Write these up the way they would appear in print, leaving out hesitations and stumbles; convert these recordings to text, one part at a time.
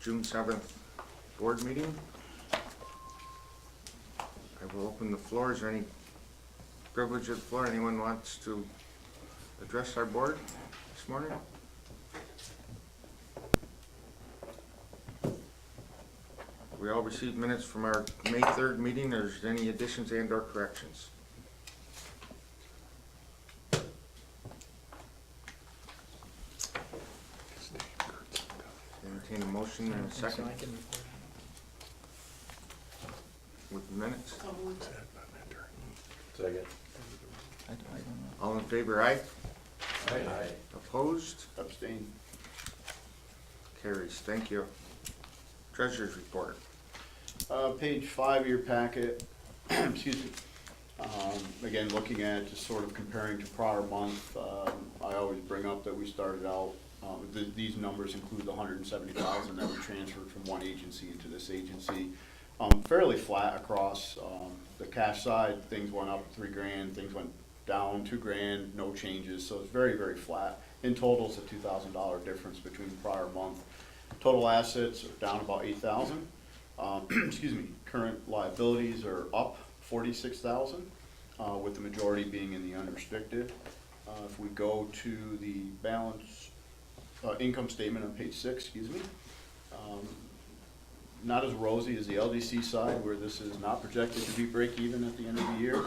June 7th board meeting. I will open the floor. Is there any privilege of the floor? Anyone wants to address our board this morning? We all received minutes from our May 3rd meeting. Is there any additions and or corrections? Entertain a motion and a second with the minutes. Second. All in favor, aye? Aye. Opposed? Abstain. Carries. Thank you. Treasurer's report. Page 5 of your packet, excuse me. Again, looking at just sort of comparing to prior month, I always bring up that we started out, these numbers include the $170,000 that we transferred from one agency into this agency. Fairly flat across the cash side. Things went up $3,000, things went down $2,000, no changes, so it's very, very flat. In total, it's a $2,000 difference between the prior month. Total assets are down about $8,000. Excuse me. Current liabilities are up $46,000, with the majority being in the unrestricted. If we go to the balance income statement on page 6, excuse me. Not as rosy as the LDC side, where this is not projected to be break even at the end of the year.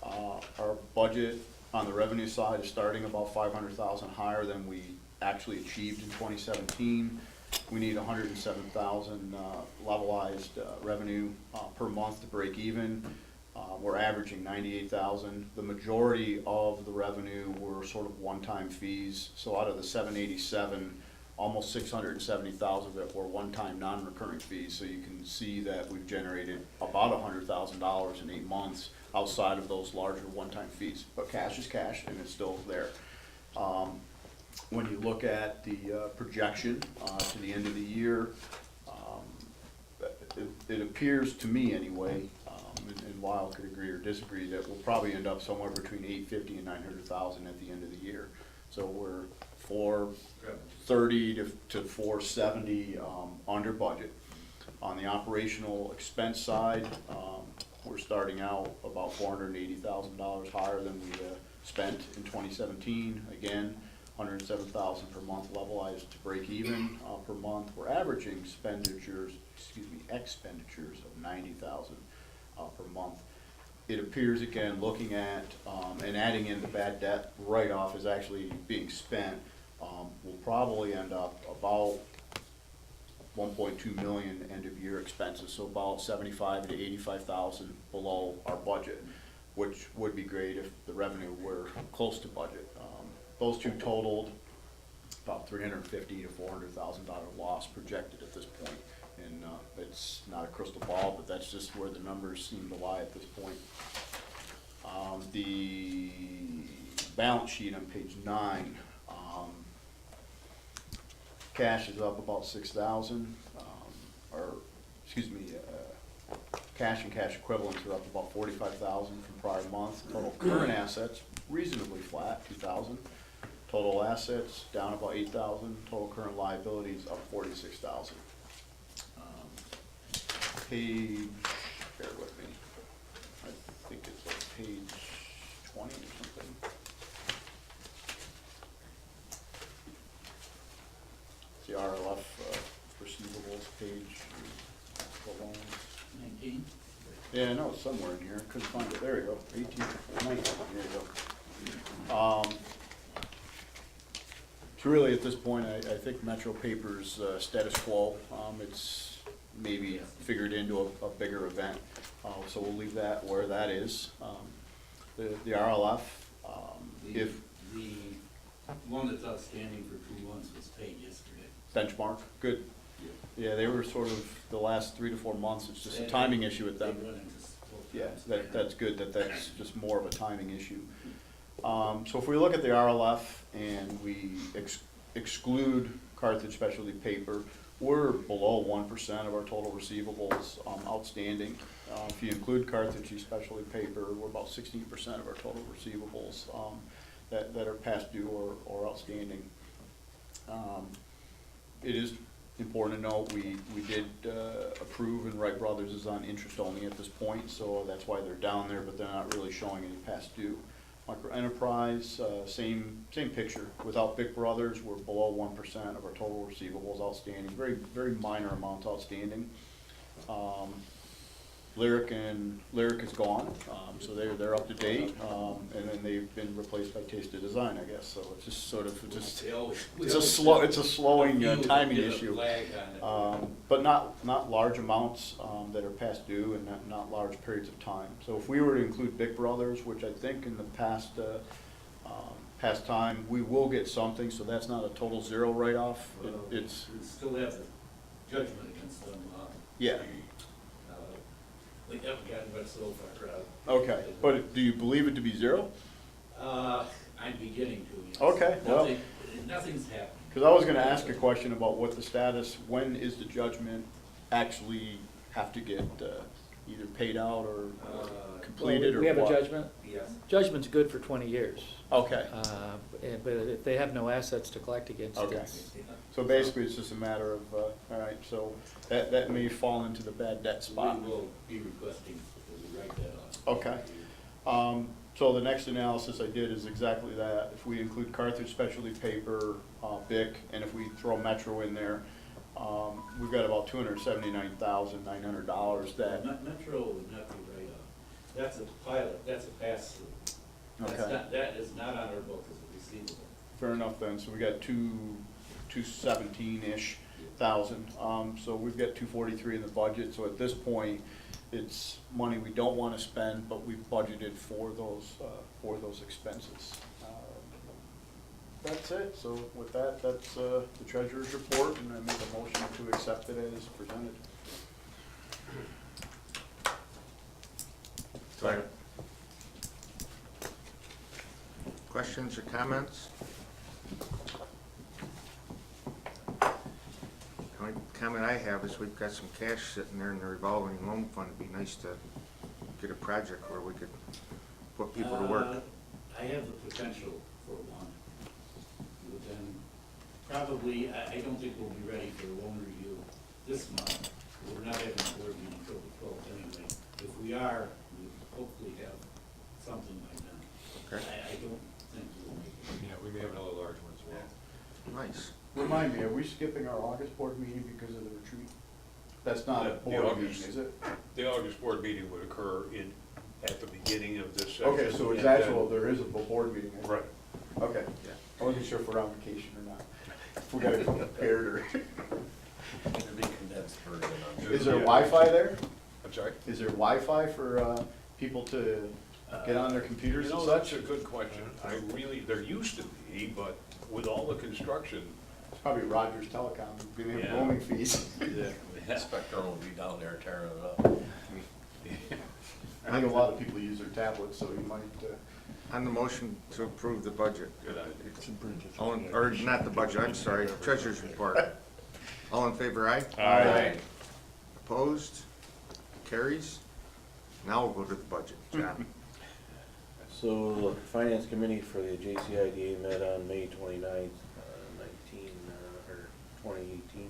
Our budget on the revenue side is starting about $500,000 higher than we actually achieved in 2017. We need $107,000 levelized revenue per month to break even. We're averaging $98,000. The majority of the revenue were sort of one-time fees. So out of the $787,000, almost $670,000 of it were one-time non-recurring fees. So you can see that we've generated about $100,000 in 8 months outside of those larger one-time fees. But cash is cash, and it's still there. When you look at the projection to the end of the year, it appears to me anyway, and Lyle could agree or disagree, that we'll probably end up somewhere between $850,000 and $900,000 at the end of the year. So we're $430 to $470 under budget. On the operational expense side, we're starting out about $480,000 higher than we spent in 2017. Again, $107,000 per month levelized to break even per month. We're averaging expenditures of $90,000 per month. It appears, again, looking at and adding in the bad debt write-off is actually being spent, we'll probably end up about $1.2 million end of year expenses, so about $75,000 to $85,000 below our budget, which would be great if the revenue were close to budget. Those two totaled about $350,000 to $400,000 loss projected at this point. And it's not a crystal ball, but that's just where the numbers seem to lie at this point. The balance sheet on page 9, cash is up about $6,000, cash and cash equivalents are up about $45,000 from prior month. Total current assets reasonably flat, $2,000. Total assets down about $8,000. Total current liabilities up $46,000. Page, bear with me, I think it's like page 20 or something. It's the RLF receivables page, the loans. 19? Yeah, I know it's somewhere in here, couldn't find it, there you go, 18, 19, there you go. So really at this point, I think Metro Paper's status quo, it's maybe figured into a bigger event. So we'll leave that where that is. The RLF, if The one that's outstanding for 2 months was paid yesterday. benchmark, good. Yeah, they were sort of the last 3 to 4 months, it's just a timing issue with them. They run into both Yeah, times. that's good, that's just more of a timing issue. So if we look at the RLF and we exclude Carthage Specialty Paper, we're below 1% of our total receivables outstanding. If you include Carthage Specialty Paper, we're about 16% of our total receivables that are past due or outstanding. It is important to note, we did approve, and Wright Brothers is on interest only at this point, so that's why they're down there, but they're not really showing any past due. Micro Enterprise, same picture. Without Bick Brothers, we're below 1% of our total receivables outstanding, very minor amounts outstanding. Lyric is gone, so they're up to date, and then they've been replaced by Taste of Design, I guess, so it's just sort of, They always- we it's always a slowing have a few timing that get a issue. lag on it. But not large amounts that are past due, and not large periods of time. So if we were to include Bick Brothers, which I think in the past time, we will get something, so that's not a total zero write-off. Well, It's, we still have the judgment against them. yeah, We haven't gotten much so far. okay. But do you believe it to be zero? I'm beginning to, yes. Okay, well- Nothing's happening. Because I was gonna ask a question about what the status, when is the judgment actually have to get either paid out or completed or what? We have a judgment. Yes. Judgment's good for 20 years. Okay, But if they have no assets to collect against, Okay. it's, so basically it's just a matter of, all right, so that may fall into the bad debt spot. We will be requesting that we write that off. Okay. So the next analysis I did is exactly that. If we include Carthage Specialty Paper, BIC, and if we throw Metro in there, we've got about $279,900 that, Metro would not be write off. That's a pilot, that's a pass-through. Okay. That is not on our book as a receivable. fair enough then, so we got 217-ish thousand. So we've got 243 in the budget, so at this point, it's money we don't want to spend, but we've budgeted for those expenses. That's it, so with that, that's the treasurer's report, and I make a motion to accept it as presented. Second. Questions or comments? The only comment I have is we've got some cash sitting there in the revolving loan fund. It'd be nice to get a project where we could put people to work. I have the potential for one. But then probably, I don't think we'll be ready for a loan review this month. We're not having a board meeting until the 12th anyway. If we are, we hopefully have something by then. Okay, I don't think we'll make it. Yeah, we may have another large one as well. nice. Remind me, are we skipping our August board meeting because of the retreat? That's not a The board meeting, August- is it? The August board meeting would occur at the beginning of this session. Okay, so it's and then- actual, there is a board meeting. Right. Okay, Yeah. I wasn't sure if we're on vacation or not. If we gotta come prepared or, It'd be condensed version of is there Yeah. Wi-Fi there? I'm sorry? Is there Wi-Fi for, people to get on their computers You and know, that's such? a good question. There used to be, but with all the construction, It's probably Rogers Telecom, we have Yeah. roaming fees. it. Spectrum will be down there tearing it up. I think a lot of people use their tablets, so you might, On the motion to approve the budget. good idea. All in, or not the budget, I'm sorry, treasurer's report. All in favor, aye? Aye. Opposed? Carries? Now we'll go to the budget. John? So, the Finance Committee for the JCIDA met on May 29th, 2018,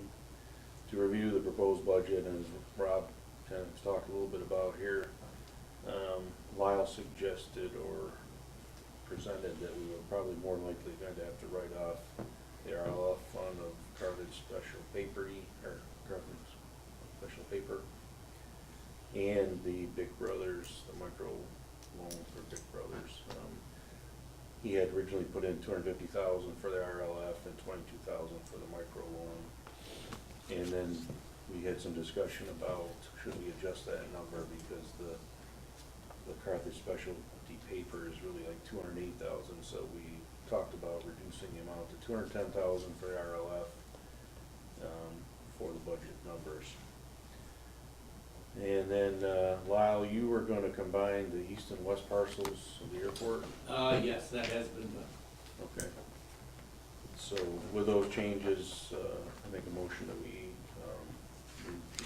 to review the proposed budget, and as Rob kind of talked a little bit about here, Lyle suggested or presented that we were probably more likely going to have to write off the RLF fund of Carthage Special Carthage Special Paper, and the Big Brothers, the micro loan for Big Brothers. He had originally put in $250,000 for the RLF and $22,000 for the micro loan. And then we had some discussion about should we adjust that number because the Carthage Specialty Paper is really like $208,000. So we talked about reducing the amount to $210,000 for the RLF for the budget numbers. And then, Lyle, you were gonna combine the east and west parcels of the airport? Yes, that has been done. Okay. So with those changes, I make a motion that we, move the,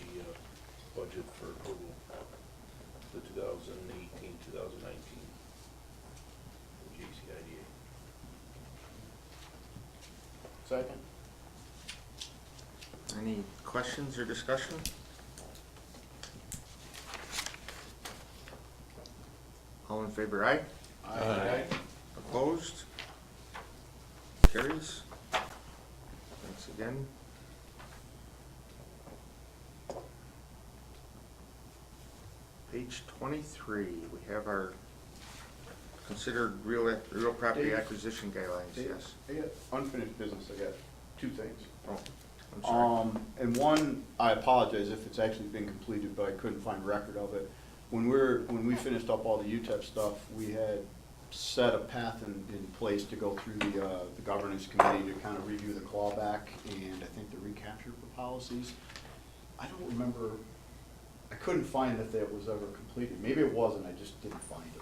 budget for approval, the 2018-2019 JCIDA. second. Any questions or discussion? All in favor, aye? Aye. Opposed? Carries. Thanks again. Page 23, we have our considered real property Dave. acquisition guidelines, yes. I got unfinished business, I got two things. Oh, I'm sorry. And one, I apologize if it's actually been completed, but I couldn't find record of it. When we finished up all the UTEP stuff, we had set a path in place to go through the governance committee to kind of review the clawback and I think the recapture for policies. I don't remember, I couldn't find if that was ever completed. Maybe it wasn't, I just didn't find it.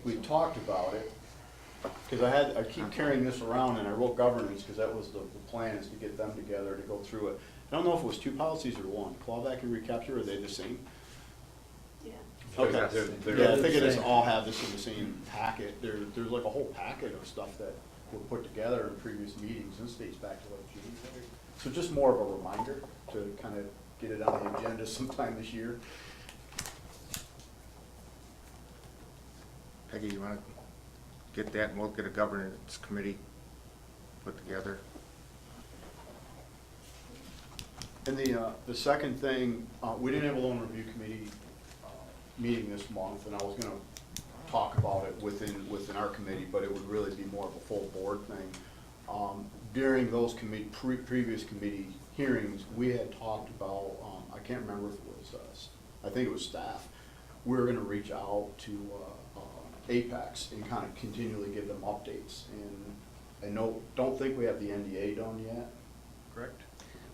We talked about it, because I keep carrying this around and I wrote governance, because that was the plan, is to get them together to go through it. I don't know if it was two policies or one, clawback and recapture, are they the same? Yeah. Okay. They're- Yeah, I the figured it's same. all have this in the same packet. There's like a whole packet of stuff that were put together in previous meetings. This dates back to like January. So just more of a reminder to kind of get it on the agenda sometime this year. Peggy, you want to get that and we'll get a governance committee put together? And the second thing, we didn't have a loan review committee meeting this month, and I was gonna talk about it within our committee, but it would really be more of a full board thing. During those previous committee hearings, we had talked about, I can't remember if it was I think it was staff. We were gonna reach out to Apex and kind of continually give them updates. And I don't think we have the NDA done yet, correct?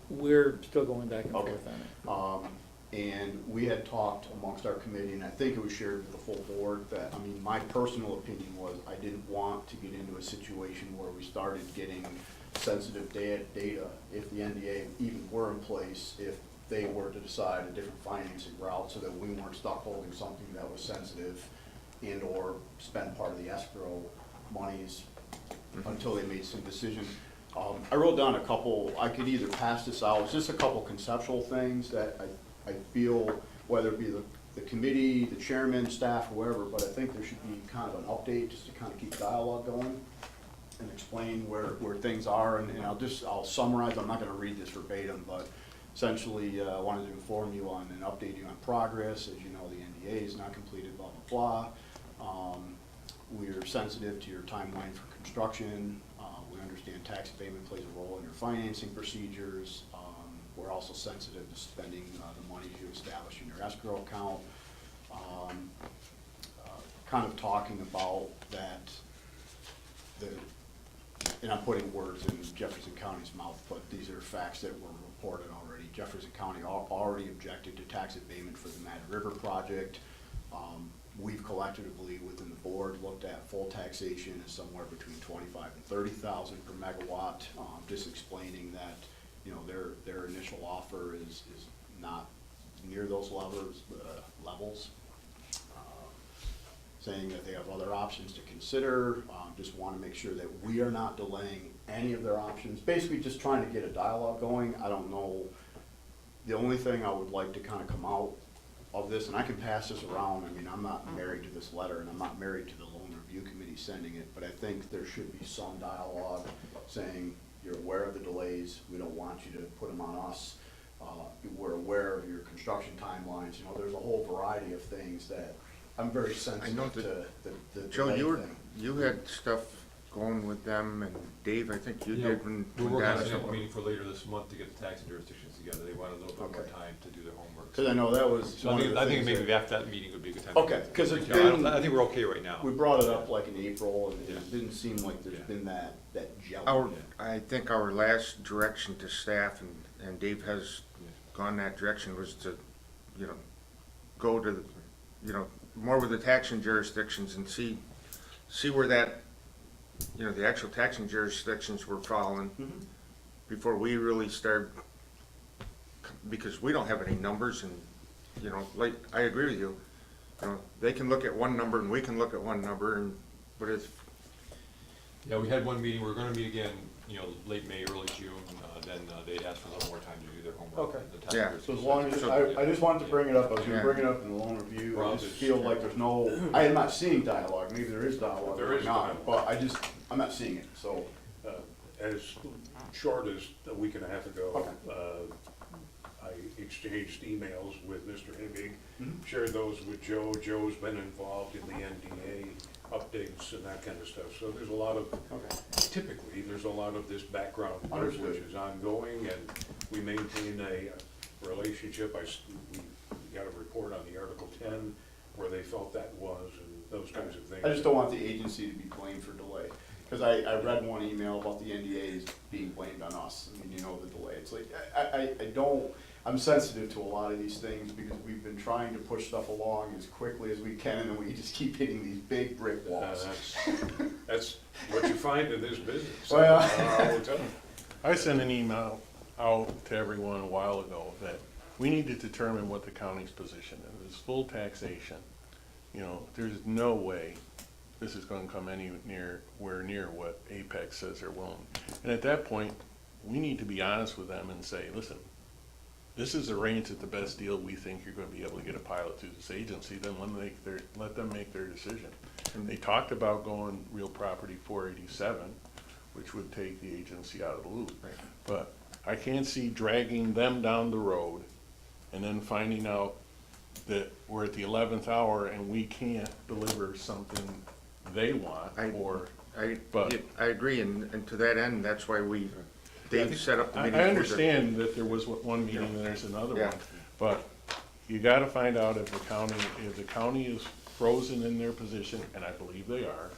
We're still going back and Okay. forth on it. And we had talked amongst our committee, and I think it was shared with the full board, that, I mean, my personal opinion was I didn't want to get into a situation where we started getting sensitive data if the NDA even were in place, if they were to decide a different financing route, so that we weren't stuck holding something that was sensitive and or spend part of the escrow monies until they made some decision. I wrote down a couple, I could either pass this out, it's just a couple conceptual things that I feel, whether it be the committee, the chairman, staff, whoever, but I think there should be kind of an update, just to kind of keep dialogue going and explain where things are, and I'll summarize, I'm not gonna read this verbatim, but essentially, I wanted to inform you on and update you on progress. As you know, the NDA is not completed, blah, blah, blah. We're sensitive to your timeline for construction. We understand tax abatement plays a role in your financing procedures. We're also sensitive to spending the money you establish in your escrow account. Kind of talking about that, and I'm putting words in Jefferson County's mouth, but these are facts that were reported already. Jefferson County already objected to tax abatement for the Mad River project. We've collectively, within the board, looked at full taxation as somewhere between 25 and 30,000 per megawatt, just explaining that, you know, their initial offer is not near those levels. Saying that they have other options to consider, just want to make sure that we are not delaying any of their options. Basically, just trying to get a dialogue going. I don't know, the only thing I would like to kind of come out of this, and I can pass this around, I mean, I'm not married to this letter, and I'm not married to the loan review committee sending it, but I think there should be some dialogue saying, you're aware of the delays, we don't want you to put them on us. We're aware of your construction timelines, you know, there's a whole variety of things that I'm very sensitive to the Joe, delay thing. you had stuff going with them, and Dave, I think you Yeah, did when we're working on a Donna- sample meeting for later this month to get the taxing jurisdictions together. They want a little bit more Okay. time to do their homework. Cause I know that was So one I of think, the I think things maybe that after that meeting would be a good time. Okay, 'cause it's I don't- been- I think we're okay right now. we brought it up like in April, and Yeah. it didn't seem like there's Yeah. been that gel. Our, I think our last direction to staff, and Dave has gone that direction, was to, you know, go to, you know, more with the taxing jurisdictions and see where that, you know, the actual taxing jurisdictions were falling Mhm. before we really start, because we don't have any numbers, and, you know, like, I agree with you. You know, they can look at one number and we can look at one number, and, but Yeah, we had one meeting, we're gonna meet again, you know, late May, early June, then they'd asked for a little more time to do their homework. Okay. The tax Yeah. jurisdiction. So as long as, I just wanted to bring it up, I was gonna Yeah. bring it up in the loan review, I Rob just is- feel like there's no, I am not seeing dialogue, maybe there is dialogue, There or is not, but I'm not seeing it, so. As short as a week and a half ago, Okay. I exchanged emails with Mr. Hibbing, Mhm. shared those with Joe. Joe's been involved in the NDA updates and that kind of stuff. So there's a lot of, Okay. typically, there's a lot of this background work which Understood. is ongoing, and we maintain a relationship. We got a report on the Article 10 where they felt that was, and those kinds of things. I just don't want the agency to be blamed for delay, because I read one email about the NDAs being blamed on us, I mean, you know, the delay, it's like, I don't, I'm sensitive to a lot of these things, because we've been trying to push stuff along as quickly as we can, and then we just keep hitting these big brick walls. That's what you find in this business. Well, yeah. I will tell you. I sent an email out to everyone a while ago that we need to determine what the county's position is. It's full taxation. You know, there's no way this is gonna come anywhere near what Apex says they're willing. And at that point, we need to be honest with them and say, listen, this is arranged at the best deal we think you're gonna be able to get a pilot through this agency, then let them make their decision. And they talked about going real property 487, which would take the agency out of the loop. Right. But I can't see dragging them down the road and then finding out that we're at the 11th hour and we can't deliver something they want, or, but- I agree, and to that end, that's why Dave set up the I meeting. for the- understand that there was one meeting and there's another Yeah. one, but you gotta find out if the county is frozen in their position, and I believe they are,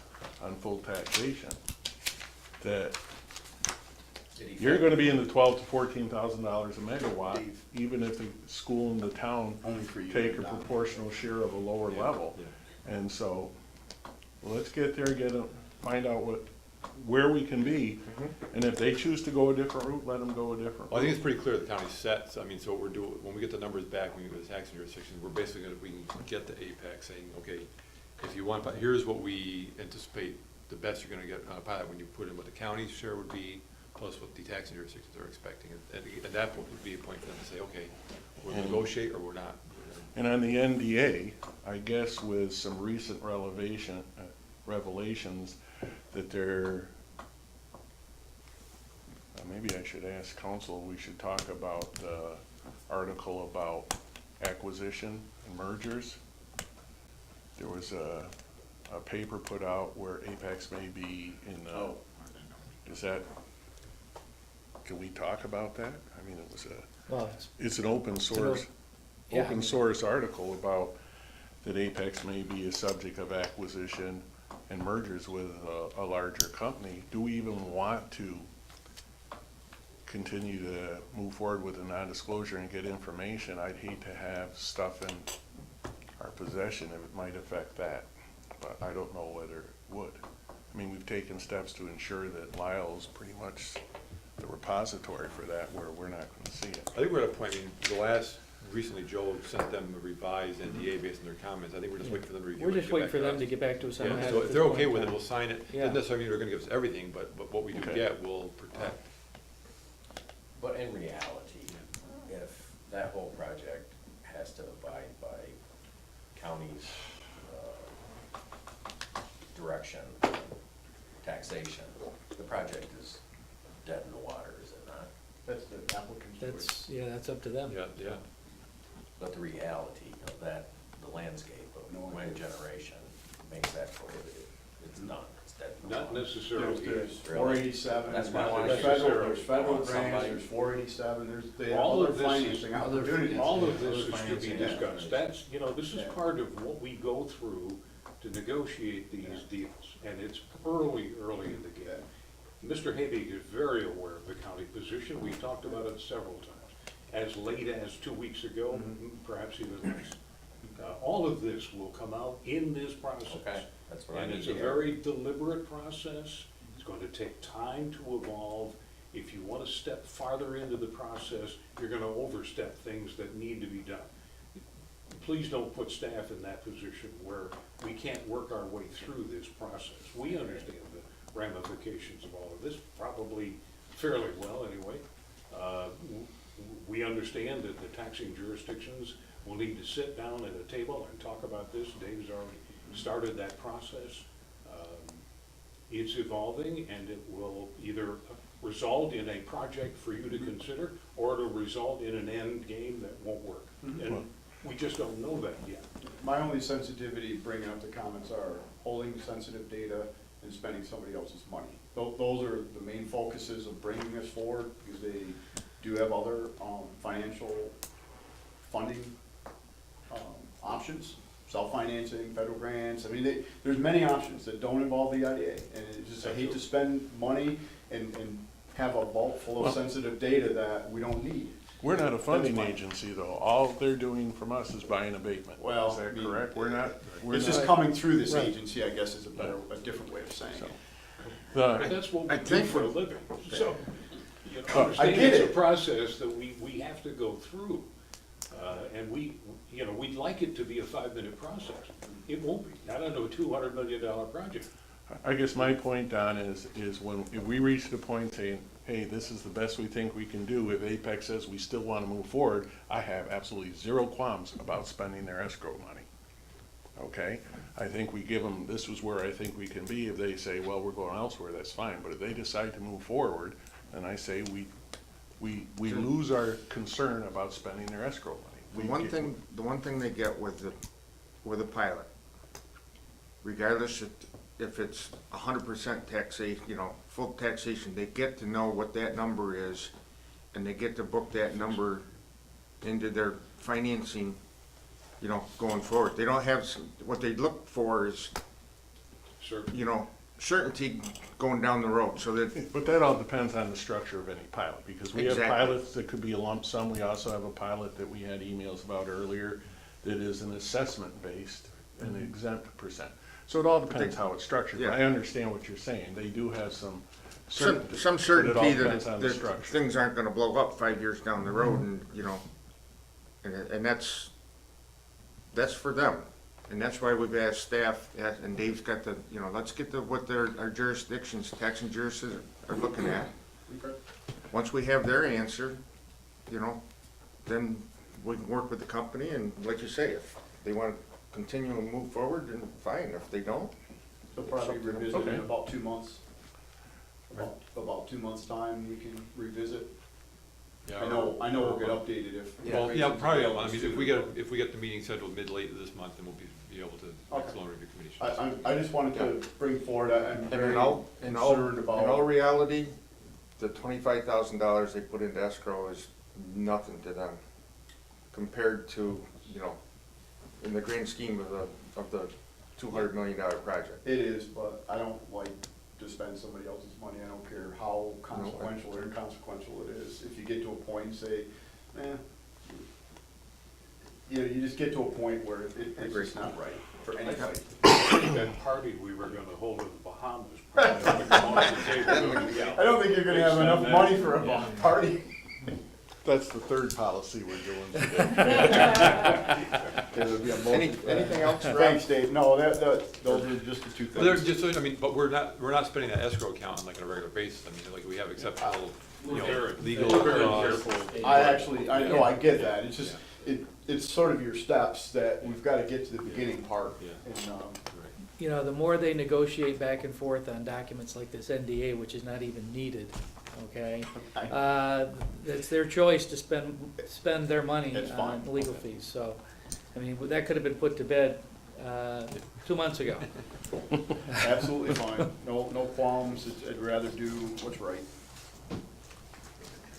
on full taxation, that you're gonna be in the $12,000 to $14,000 a megawatt, even if the school and the town Only for you. take a proportional share of a lower level. And so, let's get there, find out where we can be, and if they choose to go a different route, let them go a different Well, I think it's route. pretty clear the county's set, so I mean, so what we're doing, when we get the numbers back, when we get the tax jurisdictions, we're basically gonna, we can get to Apex saying, okay, if you want, here's what we anticipate the best you're gonna get on a pilot when you put in what the county's share would be, plus what the tax jurisdictions are expecting, and at that point would be a point for them to say, okay, we'll negotiate or we're not. And on the NDA, I guess with some recent revelations, that they're, maybe I should ask council, we should talk about the article about acquisition and mergers. There was a paper put out where Apex may be in the, is that, can we talk about that? I mean, it was Well, it's an open source, yeah, I open mean- source article about that Apex may be a subject of acquisition and mergers with a larger company. Do we even want to continue to move forward with a non-disclosure and get information? I'd hate to have stuff in our possession if it might affect that, but I don't know whether it would. I mean, we've taken steps to ensure that Lyle's pretty much the repository for that, where we're not gonna see it. I think we're at a point, I mean, recently Joe sent them a revised NDA based on their comments, I think we're just waiting for them to review it. We're and just get waiting back for to them us. to get back to us on Yeah, that. so at if this they're point okay in with it, time. we'll sign it, Yeah. doesn't necessarily mean they're gonna give us everything, but what we do Okay. get, we'll protect. But in reality, if that whole project has to abide by county's direction, taxation, the project is dead in the water, is it not? That's the applicant's choice. That's up to them. Yeah. But the reality of that, the landscape of wind generation makes that prohibited. It's done, it's dead in the Not water. necessarily. There's Really? 487, That's why I wanna there's make federal, sure there's federal want grants, somebody- there's 487, they have All other of this is, financing opportunities. all of this Other is to be financing, discussed. That's, this is Yeah. part of what we go through to negotiate these deals, and it's early in the game. Mr. Habig is very aware of the county position, we talked about it several times, as late as 2 weeks ago, perhaps even less. All of this will come out in this process. Okay, that's what I And need it's to a hear. very deliberate process, it's going to take time to evolve. If you want to step farther into the process, you're going to overstep things that need to be done. Please don't put staff in that position where we can't work our way through this process. We understand ramifications of all of this, probably fairly well anyway. We understand that the taxing jurisdictions will need to sit down at a table and talk about this. Dave's already started that process. It's evolving, and it will either result in a project for you to consider, or it'll result in an end game that won't work. And we just don't know that yet. My only sensitivity bringing up the comments are holding sensitive data and spending somebody else's money. Those are the main focuses of bringing this forward, because they do have other financial funding options, self-financing, federal grants. I mean, there's many options that don't involve the IDA. And it's just, I hate to spend money and have a vault full of sensitive data that we don't need. We're not a funding That's fine. agency, though. All they're doing from us is buying abatement. Well, Is I that mean, correct? We're not. It's just coming through this agency, I guess, is a different way of saying it. But that's what we I do think for a what- living. So, you know, I understand get it's a it. process that we have to go through. And we'd like it to be a 5-minute process. It won't be, not on a $200 million project. I guess my point, Don, is when, if we reach the point saying, hey, this is the best we think we can do, if Apex says we still want to move forward, I have absolutely zero qualms about spending their escrow money. Okay? I think we give them, this is where I think we can be. If they say, well, we're going elsewhere, that's fine. But if they decide to move forward, then I say we lose our concern about spending their escrow money. The one thing they get with a pilot, regardless if it's 100% taxation, full taxation, they get to know what that number is, and they get to book that number into their financing, going forward. They don't have, what they look for is, Certainly. certainty going down the road, so that, But that all depends on the structure of any pilot, because we have Exactly. pilots that could be a lump sum. We also have a pilot that we had emails about earlier that is an assessment-based and exempt percent. So it all depends how it's structured. But I Yeah. understand what you're saying. They do have some some certainty. certainty but it all that, depends on the that structure. things aren't gonna blow up 5 years down the road, and that's for them. And that's why we've asked staff, and Dave's got let's get what our jurisdictions, taxing jurisdictions are looking at. Once we have their answer, then we can work with the company, and like you say, if they want to continue and move forward, then fine. If they don't, They'll probably revisit Okay. in about 2 months. About 2 months' time, we can revisit. Yeah, I know we'll get updated if. Well, yeah, probably, I mean, if we get the meeting scheduled mid-late this month, then we'll be able to, next Okay. loan review committee. I just wanted to bring forward, I'm and very in all concerned in all about, reality, the $25,000 they put into escrow is nothing to them compared to in the grand scheme of the $200 million project. it is, but I don't like to spend somebody else's money. I don't care how consequential or inconsequential it is. If you get to a point and say, you just get to a point where it's just not right for anybody. That party we were gonna hold in the Bahamas. probably ought to come off the table, don't you? I don't think you're gonna have enough money for a party. That's the third policy we're doing today. It would be a motion. Anything else, Rob? Thanks, Dave. No, those are just the two Well, there's things. just, but we're not spending that escrow account on like a regular basis. I mean, like we have acceptable, legal We're very costs. careful. I know, I get that. It's just, it's sort of your steps that we've gotta get to the beginning part. Yeah. And, The more they negotiate back and forth on documents like this NDA, which is not even needed, okay? It's their choice to spend their money That's on fine. legal fees, so, I mean, that could have been put to bed, 2 months ago. absolutely fine. No qualms. I'd rather do what's right.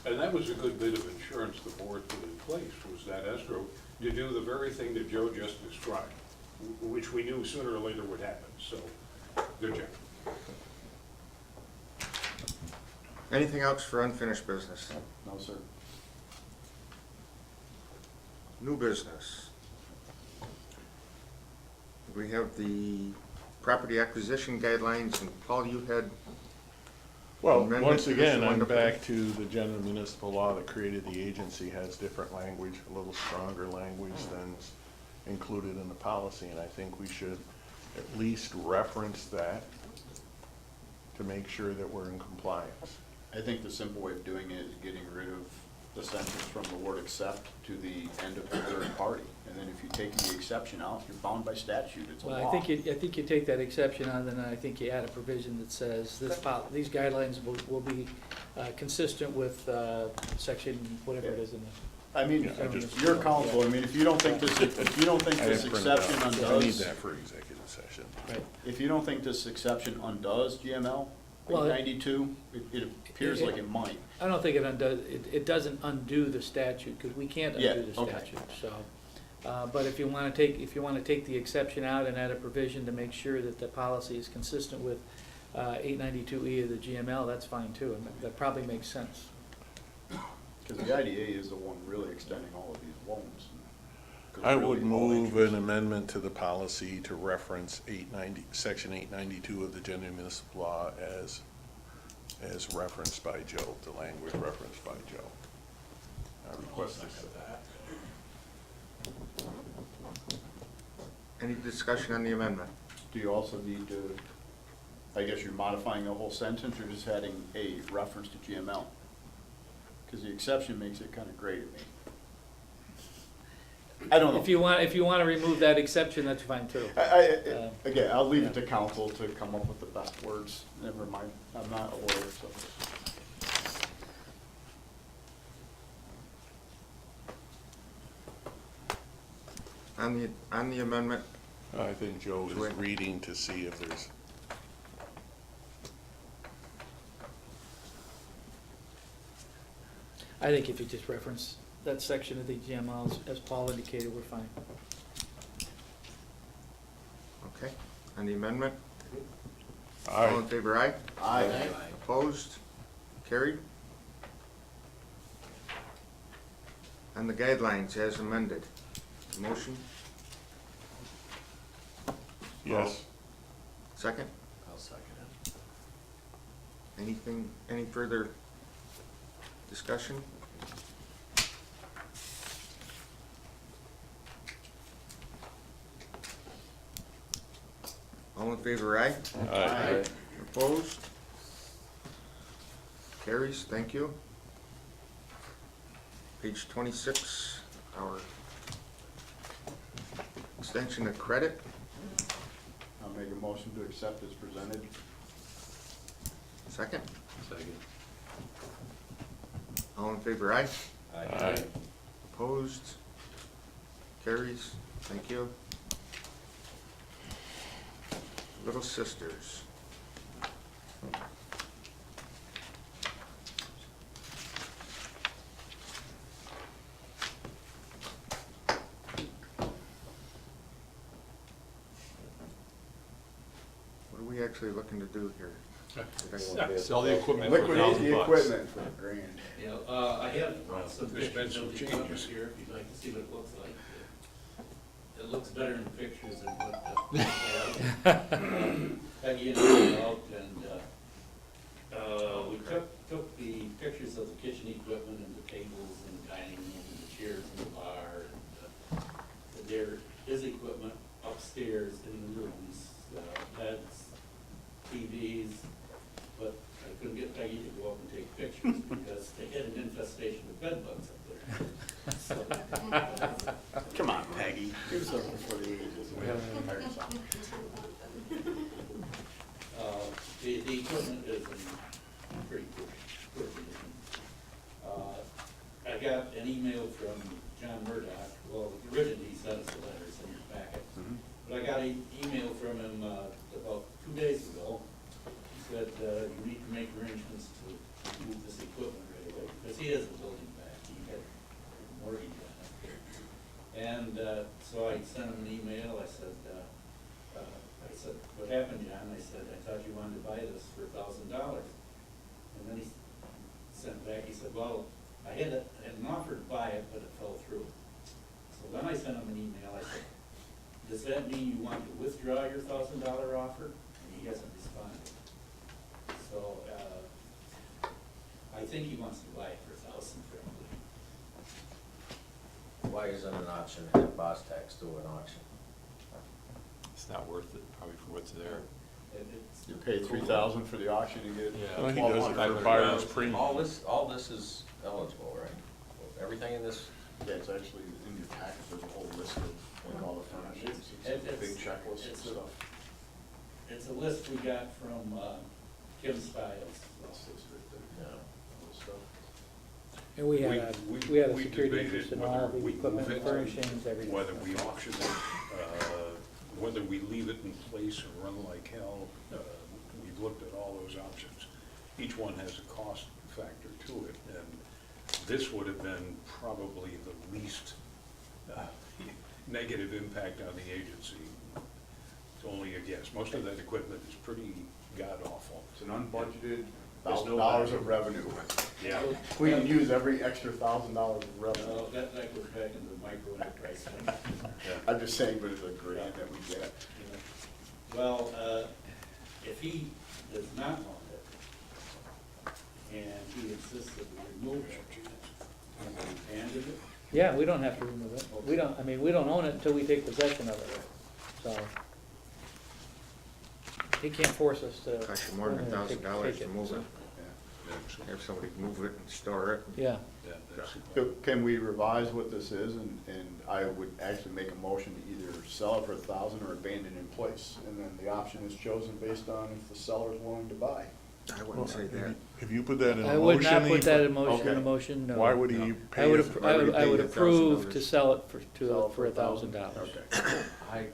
And that was a good bit of insurance the board put in place, was that escrow, to do the very thing that Joe just described, which we knew sooner or later would happen, so, good job. Anything else for unfinished business? No, sir. New business. We have the property acquisition guidelines, and Paul, you had, Well, amendment once to this again, one I'm to- back to the general municipal law that created the agency has different language, a little stronger language than's included in the policy, and I think we should at least reference that to make sure that we're in compliance. I think the simple way of doing it is getting rid of the sentence from the word except to the end of the third party. And then if you take the exception out, you're bound by statute, it's a Well, law. I think you take that exception out, then I think you add a provision that says these guidelines will be consistent with section, whatever it is in the. I mean, Yeah, I just- your counsel, I mean, if you don't think this, if you don't think I this didn't print it out. exception I need undoes, that for executive session. Right. if you don't think this exception undoes GML, Well, 92, it appears like it might. I don't think it undoes, it doesn't undo the statute, because we can't Yeah, undo the okay. statute, so. But if you wanna take the exception out and add a provision to make sure that the policy is consistent with 892E of the GML, that's fine too, and that probably makes sense. Because the IDA is the one really extending all of these loans. 'Cause I really, would all move interest- an amendment to the policy to reference section 892 of the general municipal law as referenced by Joe, the language referenced by Joe. I request this. Any discussion on the amendment? Do you also need to, I guess you're modifying the whole sentence or just adding a reference to GML? Because the exception makes it kind of gray to me. I don't know. If you wanna remove that exception, that's fine too. Again, I'll leave it to council to come up with the best words. Never mind, I'm not a lawyer, so. On the amendment, I think Joe Sure. is reading to see if there's, I think if you just reference that section of the GMLs, as Paul indicated, we're fine. okay, on the amendment, all aye, in favor, aye? Aye. Opposed? Carried? On the guidelines as amended, motion, yes. second? I'll second it. Anything, any further discussion? All in favor, aye? Aye. Opposed? Carries, thank you. Page 26, our extension of credit. I'll make a motion to accept as presented. Second? Second. All in favor, aye? Aye. Opposed? Carries, thank you. Little Sisters. What are we actually looking to do here? Sell the equipment for Liquidate $1,000. the equipment for a grand. You know, I have some There's been pictures some of the equipment changes. here, if you'd like to see what it looks like. It looks better in pictures than what, Peggy and I went out and, we took the pictures of the kitchen equipment and the tables and the dining room and the chairs and the bar. And there is equipment upstairs in the rooms, beds, TVs, but I couldn't get Peggy to go up and take pictures because they had an infestation of bed bugs up there. So, Come on, Peggy, do something for the ages. The equipment is in pretty good condition. I got an email from John Murdoch, well, originally he sent us the letters in your packet, but I got an email from him about 2 days ago. He said, you need to make arrangements to move this equipment right away, because he has a building back, he had a mortgage on it. And so I sent him an email, I said, what happened, John? I said, I thought you wanted to buy this for $1,000. And then he sent back, he said, well, I had an offer to buy it, but it fell through. So then I sent him an email, I said, does that mean you want to withdraw your $1,000 offer? And he hasn't responded. So, I think he wants to buy it for $1,000 probably. Why isn't an auction, have Boss Tax do an auction? It's not worth it, probably for what's there. It's. You pay 3,000 for the auction, you get. Well, he does it for buyer's premium. All this is eligible, right? Everything in this, Yeah, it's actually in your packet, there's a whole list of like all the furnishings, it's a It's- big checklist and it's a- stuff. It's a list we got from Kim Stiles. yeah. And we had a we security debated interest in whether all the we equipment, move it, furnishings, everything. Whether we auction it, whether we leave it in place and run like hell, we've looked at all those options. Each one has a cost factor to it, and this would have been probably the least negative impact on the agency. It's only a guess. Most of that equipment is pretty god-awful. It's an unbudgeted There's no $1,000 value. of revenue. Yeah. We can use every extra $1,000 of revenue. Well, that goes back into the micro enterprise thing. I'm just saying, but it's a grant that we get. Well, if he does not want it, and he insists that we remove it, and we abandon it, Yeah, we don't have to remove it. We don't, I mean, we don't own it until we take possession of it, so. He can't force us to. Cost you more than take $1,000 to it, move so. it. Have somebody move it and store it. Yeah, Yeah, that's- So can we revise what this is, and I would actually make a motion to either sell it for 1,000 or abandon in place, and then the option is chosen based on if the seller is willing to buy. I wouldn't say that. If you put that in a motion. I would not he put that put- in motion, in a Okay. motion, no. Why would he I pay would, it? I would, I would $1,000 approve to sell it for, Sell it for $1,000. $1,000. Okay. I,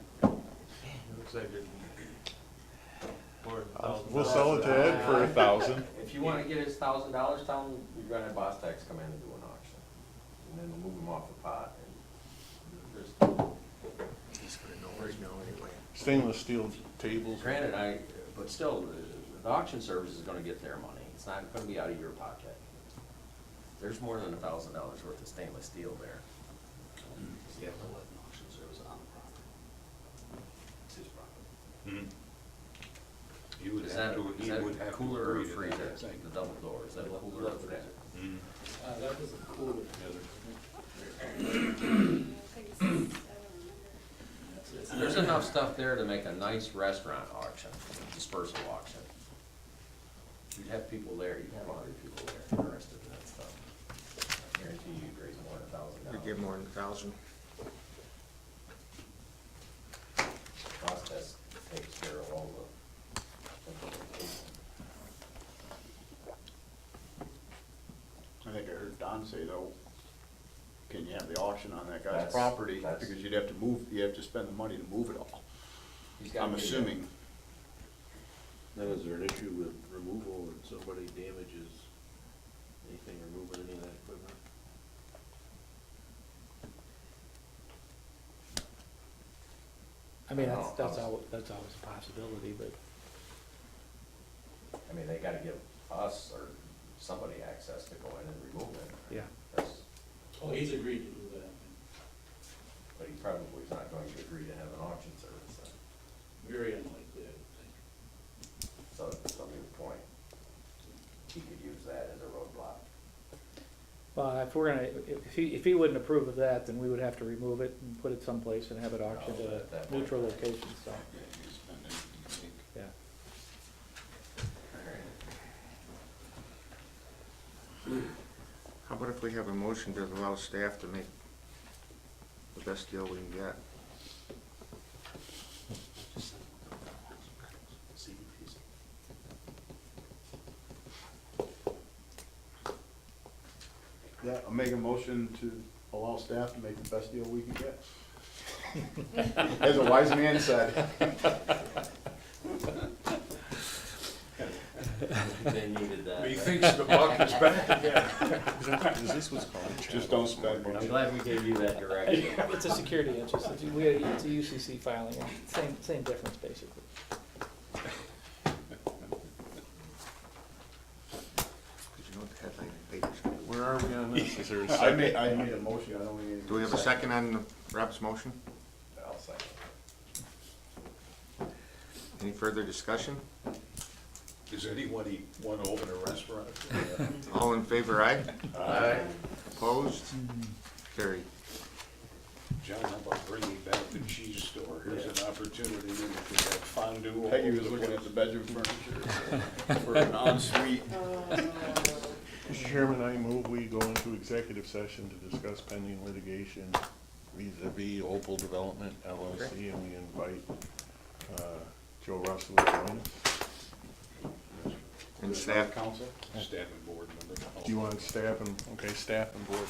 We'll sell it to Ed for 1,000. if you wanna get his $1,000, tell him you're gonna have Boss Tax come in and do an auction. And then we'll move him off the pot, and there's, He's gonna know right now anyway. Stainless steel tables. granted, but still, the auction service is gonna get their money, it's not gonna be out of your pocket. There's more than $1,000 worth of stainless steel there. you have to let an auction service on the property. It's his property. Mhm. You would Is have that, to, is he that would have to cooler or agree to that, freezer, I think. the double door, is that a cooler or freezer? Mhm. That was a cooler. There's enough stuff there to make a nice restaurant auction, dispersal auction. You'd have people there, you'd have 100 people there interested in that stuff. I guarantee you'd raise more than We $1,000. give more than 1,000. Cost test takes care of all the. I think I heard Don say though, can you have the auction on that guy's That's- property? that's- Because you'd have to move, you have to spend the money to move it all. He's got I'm to be- assuming. Then is there an issue with removal and somebody damages anything removing any of that equipment? I mean, No, that's always a possibility, but. I mean, they gotta give us or somebody access to go in and remove it. Yeah. That's, Oh, he's agreed to do that. but he probably is not going to agree to have an auction service then. Very unlikely, I would think. So, that's a good point. He could use that as a roadblock. Well, if we're gonna, if he wouldn't approve of that, then we would have to remove it and put it someplace and have it auctioned No, at at that a point. neutral location, so, Yeah, you spend anything you think. yeah. How about if we have a motion to allow staff to make the best deal we can get? Yeah, I'll make a motion to allow staff to make the best deal we can get. As a wise man said. They needed that. He thinks the buck is back. Is this what's called? Just don't spend I'm much. glad we gave you that direction. It's a security interest, it's a UCC filing, same difference, basically. Because you know what the headline in the paper's gonna be. Where are we on this? Is there a I second? made a motion, I don't need. Do we have a second on Rob's motion? I'll second. Any further discussion? Does anybody want to open a restaurant? All in favor, aye? Aye. Opposed? Carried. John, how about bringing back the cheese store? Here's an opportunity, then we could have fondue all Peggy over was the looking place. at the bedroom furniture for an ensuite. Mr. Chairman, I move we go into executive session to discuss pending litigation vis-à-vis Opal Development LLC, and we invite Joe Russell to join us. And staff. Council? Staff and board member. Do you want staff and, okay, staff and board?